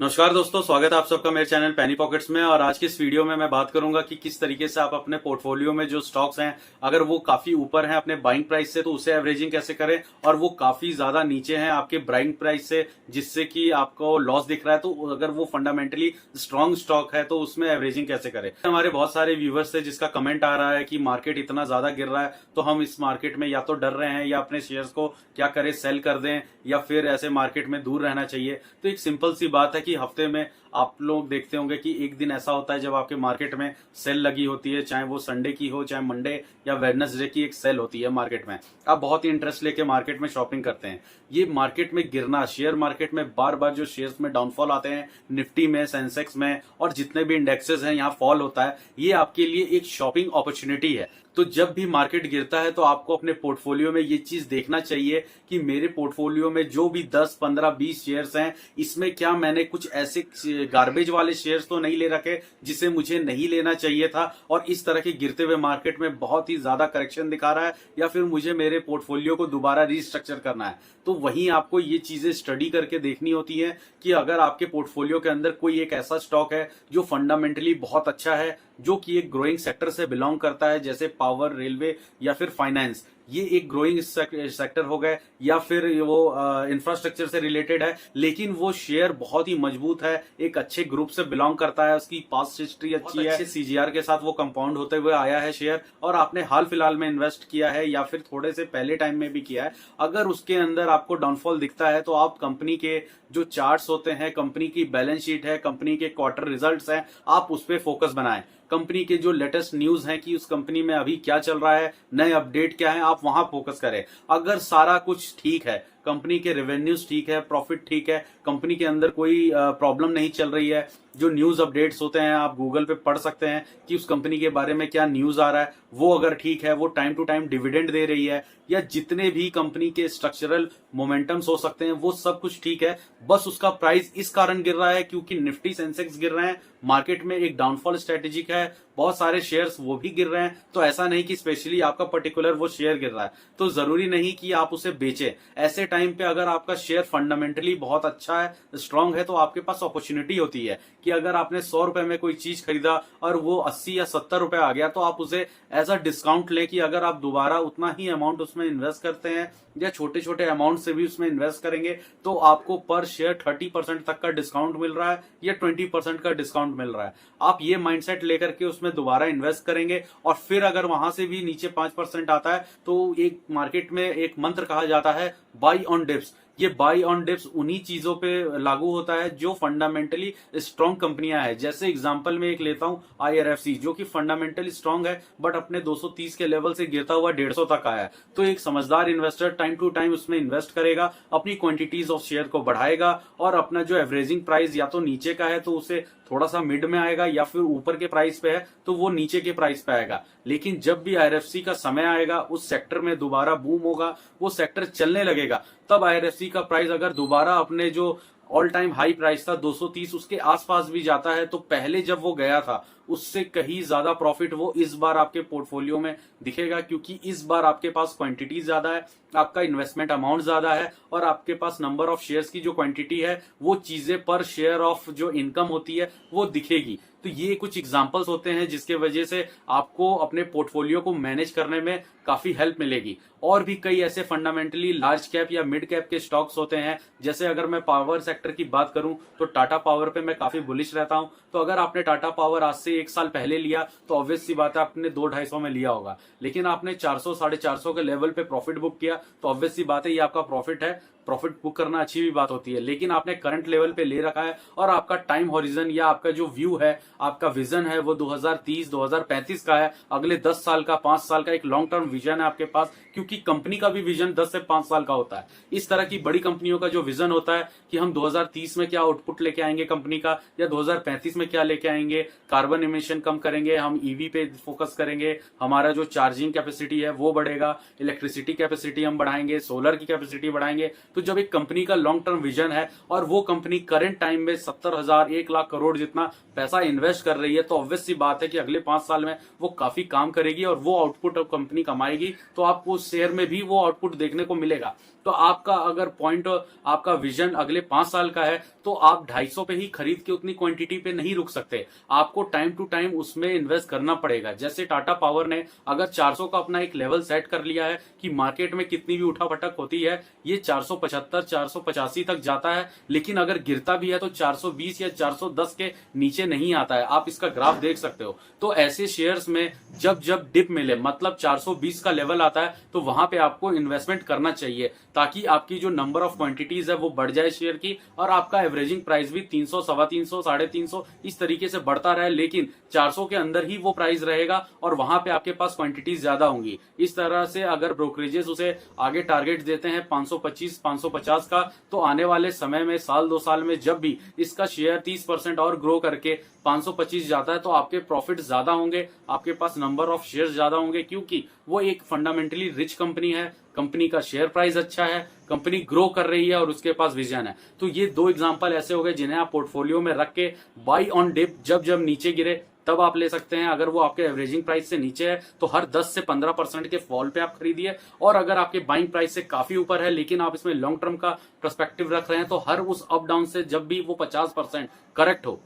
नमस्कार दोस्तों, स्वागत है आप सबका मेरे चैनल पैनी पॉकेट्स में। और आज की इस वीडियो में मैं बात करूंगा कि किस तरीके से आप अपने पोर्टफोलियो में जो स्टॉक्स हैं, अगर वो काफी ऊपर हैं अपने बाइंग प्राइस से तो उसे एवरेजिंग कैसे करें, और वो काफी ज्यादा नीचे हैं आपके बाइंग प्राइस से जिससे कि आपको लॉस दिख रहा है, तो अगर वो फंडामेंटली स्ट्रॉन्ग स्टॉक है तो उसमें एवरेजिंग कैसे करें। हमारे बहुत सारे व्यूवर्स थे जिसका कमेंट आ रहा है कि मार्केट इतना ज्यादा गिर रहा है तो हम इस मार्केट में या तो डर रहे हैं या अपने शेयर्स को क्या करें, सेल कर दें या फिर ऐसे मार्केट में दूर रहना चाहिए। तो एक सिंपल सी बात है कि हफ्ते में आप लोग देखते होंगे कि एक दिन ऐसा होता है जब आपके मार्केट में सेल लगी होती है, चाहे वो संडे की हो, चाहे मंडे या वेडनेसडे की एक सेल होती है मार्केट में। आप बहुत ही इंटरेस्ट लेके मार्केट में शॉपिंग करते हैं। ये मार्केट में गिरना, शेयर मार्केट में बार बार जो शेयर्स में डाउनफॉल आते हैं, निफ्टी में, सेंसेक्स में और जितने भी इंडेक्सेस हैं, यहाँ फॉल होता है, ये आपके लिए एक शॉपिंग अपॉर्चुनिटी है। तो जब भी मार्केट गिरता है तो आपको अपने पोर्टफोलियो में ये चीज देखना चाहिए कि मेरे पोर्टफोलियो में जो भी 10, 15, 20 शेयर्स हैं, इसमें क्या मैंने कुछ ऐसे गार्बेज वाले शेयर्स तो नहीं ले रखे जिसे मुझे नहीं लेना चाहिए था और इस तरह के गिरते हुए मार्केट में बहुत ही ज्यादा करेक्शन दिखा रहा है, या फिर मुझे मेरे पोर्टफोलियो को दोबारा रीस्ट्रक्चर करना है। तो वहीं आपको ये चीजें स्टडी करके देखनी होती है कि अगर आपके पोर्टफोलियो के अंदर कोई एक ऐसा स्टॉक है जो फंडामेंटली बहुत अच्छा है, जो कि एक ग्रोइंग सेक्टर से बिलोंग करता है, जैसे पावर, रेलवे या फिर फाइनेंस, ये एक ग्रोइंग सेक्टर हो गए, या फिर वो इंफ्रास्ट्रक्चर से रिलेटेड है, लेकिन वो शेयर बहुत ही मजबूत है, एक अच्छे ग्रुप से बिलोंग करता है, उसकी पास्ट हिस्ट्री अच्छी है, सीजीआर के साथ वो कंपाउंड होते हुए आया है शेयर, और आपने हाल फिलहाल में इन्वेस्ट किया है या फिर थोड़े से पहले टाइम में भी किया है। अगर उसके अंदर आपको डाउनफॉल दिखता है तो आप कंपनी के जो चार्ट्स होते हैं, कंपनी की बैलेंस शीट है, कंपनी के क्वार्टर रिजल्ट्स हैं, आप उस पर फोकस बनाएं। कंपनी के जो लेटेस्ट न्यूज हैं कि उस कंपनी में अभी क्या चल रहा है, नए अपडेट क्या है, आप वहां फोकस करें। अगर सारा कुछ ठीक है, कंपनी के रेवेन्यूज ठीक है, प्रॉफिट ठीक है, कंपनी के अंदर कोई प्रॉब्लम नहीं चल रही है, जो न्यूज अपडेट्स होते हैं आप गूगल पे पढ़ सकते हैं कि उस कंपनी के बारे में क्या न्यूज आ रहा है, वो अगर ठीक है, वो टाइम टू टाइम डिविडेंड दे रही है, या जितने भी कंपनी के स्ट्रक्चरल मोमेंटम्स हो सकते हैं वो सब कुछ ठीक है, बस उसका प्राइस इस कारण गिर रहा है क्योंकि निफ्टी, सेंसेक्स गिर रहे हैं, मार्केट में एक डाउनफॉल स्ट्रेटेजिक है, बहुत सारे शेयर्स वो भी गिर रहे हैं। तो ऐसा नहीं कि स्पेशली आपका पर्टिकुलर वो शेयर गिर रहा है तो जरूरी नहीं कि आप उसे बेचें। ऐसे टाइम पे अगर आपका शेयर फंडामेंटली बहुत अच्छा है, स्ट्रांग है, तो आपके पास अपॉर्चुनिटी होती है कि अगर आपने 100 रुपए में कोई चीज खरीदा और वो 80 या 70 रुपए आ गया, तो आप उसे एज अ डिस्काउंट ले कि अगर आप दोबारा उतना ही अमाउंट उसमें इन्वेस्ट करते हैं या छोटे छोटे अमाउंट से भी उसमें इन्वेस्ट करेंगे तो आपको पर शेयर 30% तक का डिस्काउंट मिल रहा है या 20% का डिस्काउंट मिल रहा है। आप ये माइंडसेट लेकर के उसमें दोबारा इन्वेस्ट करेंगे, और फिर अगर वहां से भी नीचे 5% आता है तो एक मार्केट में एक मंत्र कहा जाता है, बाई ऑन डिप्स। ये बाई ऑन डिप्स उन्हीं चीजों पे लागू होता है जो फंडामेंटली स्ट्रॉन्ग कंपनियां हैं। जैसे एग्जांपल में एक लेता हूं, आईआरएफसी, जो कि फंडामेंटली स्ट्रॉन्ग है बट अपने 230 के लेवल से गिरता हुआ 150 तक आया है। तो एक समझदार इन्वेस्टर टाइम टू टाइम उसमें इन्वेस्ट करेगा, अपनी क्वांटिटीज ऑफ शेयर को बढ़ाएगा, और अपना जो एवरेजिंग प्राइस या तो नीचे का है तो उसे थोड़ा सा मिड में आएगा, या फिर ऊपर के प्राइस पे है तो वो नीचे के प्राइस पे आएगा। लेकिन जब भी आईआरएफसी का समय आएगा, उस सेक्टर में दोबारा बूम होगा, वो सेक्टर चलने लगेगा, तब आईआरएफसी का प्राइस अगर दोबारा अपने जो ऑल टाइम हाई प्राइस था 230 उसके आसपास भी जाता है, तो पहले जब वो गया था उससे कहीं ज्यादा प्रॉफिट वो इस बार आपके पोर्टफोलियो में दिखेगा, क्योंकि इस बार आपके पास क्वांटिटी ज्यादा है, आपका इन्वेस्टमेंट अमाउंट ज्यादा है, और आपके पास नंबर ऑफ शेयर्स की जो क्वांटिटी है वो चीजें पर शेयर ऑफ जो इनकम होती है वो दिखेगी। तो ये कुछ एग्जांपल्स होते हैं जिसके वजह से आपको अपने पोर्टफोलियो को मैनेज करने में काफी हेल्प मिलेगी। और भी कई ऐसे फंडामेंटली लार्ज कैप या मिड कैप के स्टॉक्स होते हैं, जैसे अगर मैं पावर सेक्टर की बात करूं तो टाटा पावर पे मैं काफी बुलिश रहता हूं। तो अगर आपने टाटा पावर आज से 1 साल पहले लिया तो ऑब्वियस सी बात है आपने 200-250 में लिया होगा, लेकिन आपने 400, 450 के लेवल पे प्रॉफिट बुक किया तो ऑब्वियस सी बात है ये आपका प्रॉफिट है। प्रॉफिट बुक करना अच्छी भी बात होती है, लेकिन आपने करंट लेवल पे ले रखा है और आपका टाइम हॉरिजन या आपका जो व्यू है, आपका विजन है वो 2030, 2035 का है, अगले 10 साल का, 5 साल का एक लॉन्ग टर्म विजन है आपके पास, क्योंकि कंपनी का भी विजन 10 से 5 साल का होता है। इस तरह की बड़ी कंपनियों का जो विजन होता है कि हम 2030 में क्या आउटपुट लेके आएंगे कंपनी का, या 2035 में क्या लेके आएंगे, कार्बन इमिशन कम करेंगे, हम ईवी पे फोकस करेंगे, हमारा जो चार्जिंग कैपेसिटी है वो बढ़ेगा, इलेक्ट्रिसिटी कैपेसिटी हम बढ़ाएंगे, सोलर की कैपेसिटी बढ़ाएंगे। तो जब एक कंपनी का लॉन्ग टर्म विजन है और वो कंपनी करंट टाइम में 70,000, 1 लाख करोड़ जितना पैसा इन्वेस्ट कर रही है, तो ऑब्वियस सी बात है कि अगले 5 साल में वो काफी काम करेगी और वो आउटपुट कंपनी कमाएगी, तो आपको शेयर में भी वो आउटपुट देखने को मिलेगा। तो आपका अगर पॉइंट, आपका विजन अगले 5 साल का है, तो आप 250 पे ही खरीद के उतनी क्वांटिटी पे नहीं रुक सकते। आपको टाइम टू टाइम उसमें इन्वेस्ट करना पड़ेगा। जैसे टाटा पावर ने अगर 400 का अपना एक लेवल सेट कर लिया है कि मार्केट में कितनी भी उठापटक होती है ये 475 485 तक जाता है, लेकिन अगर गिरता भी है तो 420 या 410 के नीचे नहीं आता है। आप इसका ग्राफ देख सकते हो। तो ऐसे शेयर्स में जब जब डिप मिले, मतलब 420 का लेवल आता है, तो वहां पे आपको इन्वेस्टमेंट करना चाहिए, ताकि आपकी जो नंबर ऑफ क्वांटिटीज है वो बढ़ जाए शेयर की, और आपका एवरेजिंग प्राइस भी 300, 350, 350 इस तरीके से बढ़ता रहे, लेकिन 400 के अंदर ही वो प्राइस रहेगा और वहां पे आपके पास क्वांटिटीज ज्यादा होंगी। इस तरह से अगर ब्रोकरेजेस उसे आगे टारगेट देते हैं 525, 550 का, तो आने वाले समय में साल 2 साल में जब भी इसका शेयर 30% और ग्रो करके 525 जाता है, तो आपके प्रॉफिट ज्यादा होंगे, आपके पास नंबर ऑफ शेयर ज्यादा होंगे, क्योंकि वो एक फंडामेंटली रिच कंपनी है, कंपनी का शेयर प्राइस अच्छा है, कंपनी ग्रो कर रही है और उसके पास विजन है। तो ये 2 एग्जांपल ऐसे हो गए जिन्हें आप पोर्टफोलियो में रख के बाई ऑन डिप, जब जब नीचे गिरे तब आप ले सकते हैं। अगर वो आपके एवरेजिंग प्राइस से नीचे है तो हर 10 से 15% के फॉल पे आप खरीदिए, और अगर आपके बाइंग प्राइस से काफी ऊपर है लेकिन आप इसमें लॉन्ग टर्म का पर्सपेक्टिव रख रहे हैं, तो हर उस अप डाउन से जब भी वो 50% करेक्ट हो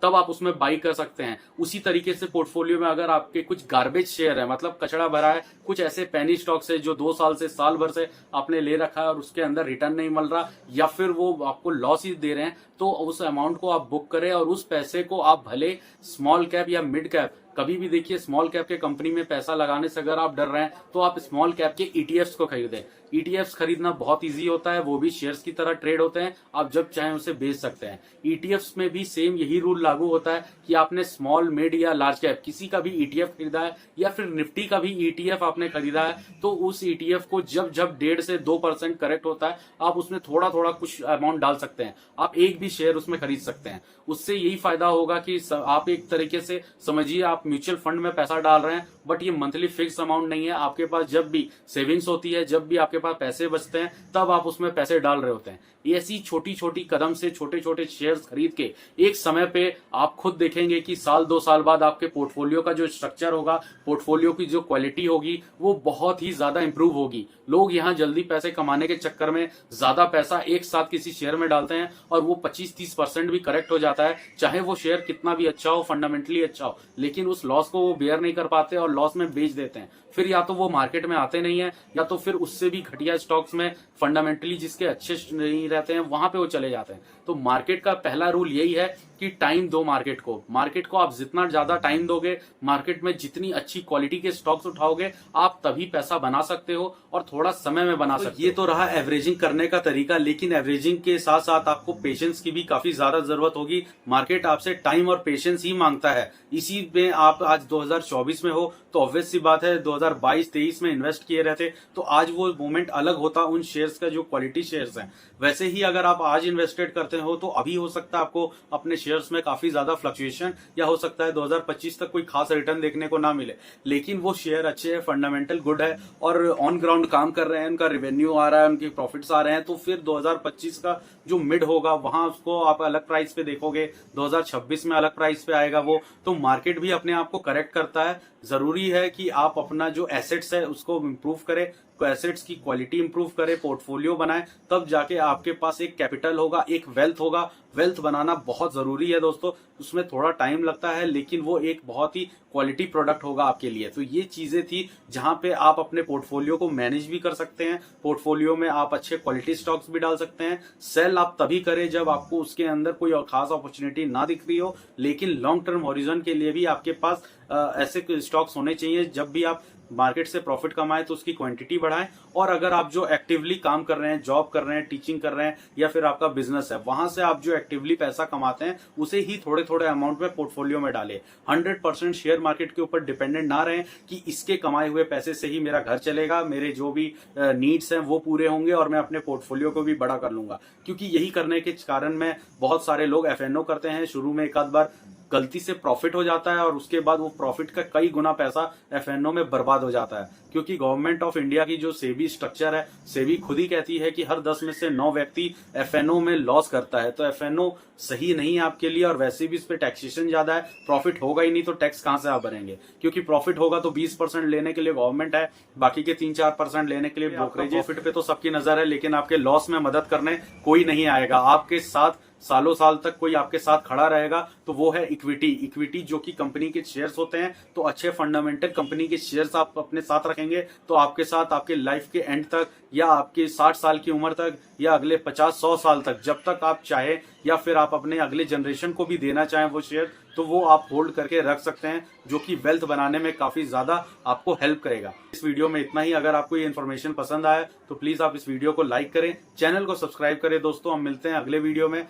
तब आप उसमें बाई कर सकते हैं। उसी तरीके से पोर्टफोलियो में अगर आपके कुछ गार्बेज शेयर है, मतलब कचड़ा भरा है, कुछ ऐसे पेनी स्टॉक्स है जो 2 साल से साल भर से आपने ले रखा है और उसके अंदर रिटर्न नहीं मिल रहा, या फिर वो आपको लॉस ही दे रहे हैं, तो उस अमाउंट को आप बुक करें और उस पैसे को आप भले स्मॉल कैप या मिड कैप, कभी भी देखिए स्मॉल कैप के कंपनी में पैसा लगाने से अगर आप डर रहे हैं तो आप स्मॉल कैप के ईटीएफ्स को खरीदें। ईटीएफ्स खरीदना बहुत इजी होता है, वो भी शेयर्स की तरह ट्रेड होते हैं, आप जब चाहें उसे बेच सकते हैं। ईटीएफ्स में भी सेम यही रूल लागू होता है कि आपने स्मॉल, मिड या लार्ज कैप किसी का भी ईटीएफ खरीदा है, या फिर निफ्टी का भी ईटीएफ आपने खरीदा है, तो उस ईटीएफ को जब जब 1.5 से 2% करेक्ट होता है, आप उसमें थोड़ा थोड़ा कुछ अमाउंट डाल सकते हैं, आप एक भी शेयर उसमें खरीद सकते हैं। उससे यही फायदा होगा कि आप एक तरीके से समझिए आप म्यूचुअल फंड में पैसा डाल रहे हैं, बट ये मंथली फिक्स अमाउंट नहीं है। आपके पास जब भी सेविंग्स होती है, जब भी आपके पास पैसे बचते हैं, तब आप उसमें पैसे डाल रहे होते हैं। ऐसी छोटी छोटी कदम से छोटे छोटे शेयर्स खरीद के एक समय पे आप खुद देखेंगे कि साल 2 साल बाद आपके पोर्टफोलियो का जो स्ट्रक्चर होगा, पोर्टफोलियो की जो क्वालिटी होगी, वो बहुत ही ज्यादा इंप्रूव होगी। लोग यहाँ जल्दी पैसे कमाने के चक्कर में ज्यादा पैसा एक साथ किसी शेयर में डालते हैं और वो 25-30% भी करेक्ट हो जाता है, चाहे वो शेयर कितना भी अच्छा हो, फंडामेंटली अच्छा हो, लेकिन उस लॉस को वो बेयर नहीं कर पाते और लॉस में बेच देते हैं। फिर या तो वो मार्केट में आते नहीं है, या तो फिर उससे भी घटिया स्टॉक्स में फंडामेंटली जिसके अच्छे नहीं रहते हैं वहां पे वो चले जाते हैं। तो मार्केट का पहला रूल यही है कि टाइम दो मार्केट को आप जितना ज्यादा टाइम दोगे, मार्केट में जितनी अच्छी क्वालिटी के स्टॉक्स उठाओगे, आप तभी पैसा बना सकते हो और थोड़ा समय में बना सकते हो। ये तो रहा एवरेजिंग करने का तरीका, लेकिन एवरेजिंग के साथ साथ आपको पेशेंस की भी काफी ज्यादा जरूरत होगी। मार्केट आपसे टाइम और पेशेंस ही मांगता है। इसी में आप आज 2024 में हो तो ऑब्वियस सी बात है 2022-23 में इन्वेस्ट किए रहते तो आज वो मोमेंट अलग होता उन शेयर्स का जो क्वालिटी शेयर्स हैं। वैसे ही अगर आप आज इन्वेस्टेड करते हो तो अभी हो सकता है आपको अपने शेयर्स में काफी ज्यादा फ्लक्चुएशन, या हो सकता है 2025 तक कोई खास रिटर्न देखने को ना मिले, लेकिन वो शेयर अच्छे हैं, फंडामेंटल गुड है और ऑन ग्राउंड काम कर रहे हैं, उनका रेवेन्यू आ रहा है, उनके प्रॉफिट्स आ रहे हैं, तो फिर 2025 का जो मिड होगा वहां उसको आप अलग प्राइस पे देखोगे, 2026 में अलग प्राइस पे आएगा वो। तो मार्केट भी अपने आप को करेक्ट करता है। जरूरी है कि आप अपना जो एसेट्स है उसको इम्प्रूव करें, एसेट्स की क्वालिटी इंप्रूव करें, पोर्टफोलियो बनाएं, तब जाके आपके पास एक कैपिटल होगा, एक वेल्थ होगा। वेल्थ बनाना बहुत जरूरी है दोस्तों, उसमें थोड़ा टाइम लगता है, लेकिन वो एक बहुत ही क्वालिटी प्रोडक्ट होगा आपके लिए। तो ये चीजें थी जहां पे आप अपने पोर्टफोलियो को मैनेज भी कर सकते हैं। पोर्टफोलियो में आप अच्छे क्वालिटी स्टॉक्स भी डाल सकते हैं। सेल आप तभी करें जब आपको उसके अंदर कोई और खास अपॉर्चुनिटी ना दिख रही हो, लेकिन लॉन्ग टर्म हॉरिजन के लिए भी आपके पास ऐसे स्टॉक्स होने चाहिए। जब भी आप मार्केट से प्रॉफिट कमाएं तो उसकी क्वांटिटी बढ़ाएं, और अगर आप जो एक्टिवली काम कर रहे हैं, जॉब कर रहे हैं, टीचिंग कर रहे हैं, या फिर आपका बिजनेस है, वहां से आप जो एक्टिवली पैसा कमाते हैं उसे ही थोड़े थोड़े अमाउंट में पोर्टफोलियो में डालें। 100% शेयर मार्केट के ऊपर डिपेंडेंट ना रहें कि इसके कमाए हुए पैसे से ही मेरा घर चलेगा, मेरे जो भी नीड्स हैं वो पूरे होंगे और मैं अपने पोर्टफोलियो को भी बड़ा कर लूंगा। क्योंकि यही करने के कारण में बहुत सारे लोग एफएनओ करते हैं, शुरू में एक आध बार गलती से प्रॉफिट हो जाता है और उसके बाद वो प्रॉफिट का कई गुना पैसा एफएनओ में बर्बाद हो जाता है। क्योंकि गवर्नमेंट ऑफ इंडिया की जो सेबी स्ट्रक्चर है, सेबी खुद ही कहती है कि हर 10 में से 9 व्यक्ति एफएनओ में लॉस करता है। तो एफएनओ सही नहीं है आपके लिए, और वैसे भी इस पे टैक्सेशन ज्यादा है। प्रॉफिट होगा ही नहीं तो टैक्स कहां से आप भरेंगे? क्योंकि प्रॉफिट होगा तो 20% लेने के लिए गवर्नमेंट है, बाकी के 3-4% लेने के लिए ब्रोकरेज। प्रॉफिट पे तो सबकी नजर है, लेकिन आपके लॉस में मदद करने कोई नहीं आएगा। आपके साथ सालों साल तक कोई आपके साथ खड़ा रहेगा, तो वो है इक्विटी। इक्विटी जो कि कंपनी के शेयर्स होते हैं। तो अच्छे फंडामेंटल कंपनी के शेयर्स आप अपने साथ रखेंगे तो आपके साथ आपके लाइफ के एंड तक, या आपके 60 साल की उम्र तक, या अगले 50-100 साल तक, जब तक आप चाहे, या फिर आप अपने अगले जनरेशन को भी देना चाहें वो शेयर, तो वो आप होल्ड करके रख सकते हैं, जो कि वेल्थ बनाने में काफी ज्यादा आपको हेल्प करेगा। इस वीडियो में इतना ही। अगर आपको ये इन्फॉर्मेशन पसंद आया तो प्लीज आप इस वीडियो को लाइक करें, चैनल को सब्सक्राइब करें। दोस्तों हम मिलते हैं अगले वीडियो में।